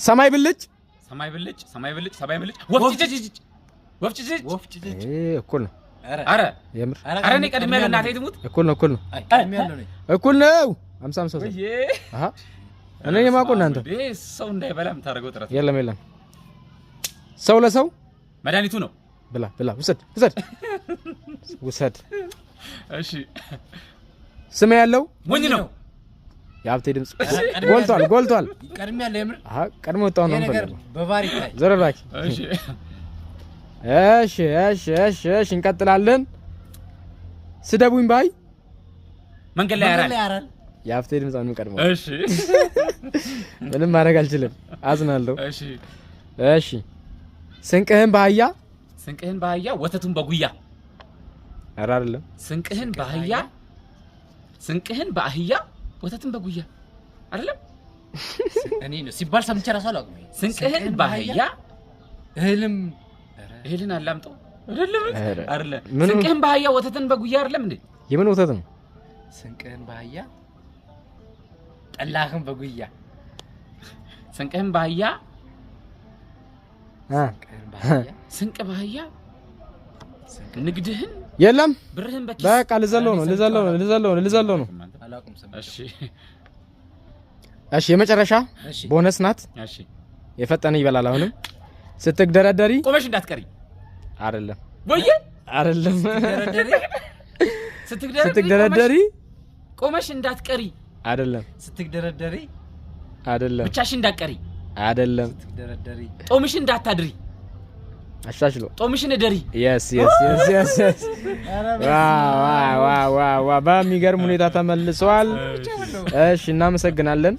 ሰማይ ብልጭ ወፍጭ እኩል ነው አረ የምር አረ እኔ ቀድሜ ያለው እናቴ ትሙት እኩል ነው እኩል ነው 50 አሃ እኔ የማቆና አንተ ሰው እንዳይበላም ታረገው ጥረት የለም ሰው ለሰው መድኃኒቱ ነው ብላ ውሰድ እሺ ስም ያለው ሞኝ ነው የሀብቴ ድምጽ ጎልቷል ቀድሜ ያለው የምር አሃ ቀድሞ ወጣው ነው ነገር በባሪክ ላይ ዘረባኪ እሺ እንቀጥላለን ስደቡኝ ባይ መንገድ ላይ ያራል የሀብቴ ድምጽ ነው ቀድሞ እሺ ምንም ማድረግ አልችልም አዝናለሁ እሺ ስንቅህን በአህያ ወተቱን በጉያ ኧረ አይደለም ስንቅህን በአህያ ወተቱን በጉያ አይደለም እኔ ነው ሲባል ሰምቼ ራሱ አላውቅም ስንቅህን በአህያ እህልን አላምጠው አይደለም ስንቅህን በአህያ ወተትን በጉያ አይደለም እንዴ የምን ወተት ነው ስንቅህን በአህያ ጠላህን በጉያ ስንቅህን በአህያ ስንቅ በአህያ ንግድህን የለም ብርህን በኪስ በቃ ልዘለው ነው እሺ የመጨረሻ ቦነስ ናት እሺ የፈጠነ ይበላል አሁንም ስትግደረደሪ ቆመሽ እንዳትቀሪ አይደለም ወይ አይደለም ስትግደረደሪ ቆመሽ እንዳትቀሪ አይደለም ስትግደረደሪ አይደለም ብቻሽ እንዳትቀሪ አይደለም ስትግደረደሪ ጦምሽ እንዳታድሪ አሻሽሎ ጦምሽን እደሪ yes ዋው በሚገርም ሁኔታ ተመልሷል እሺ እናመሰግናለን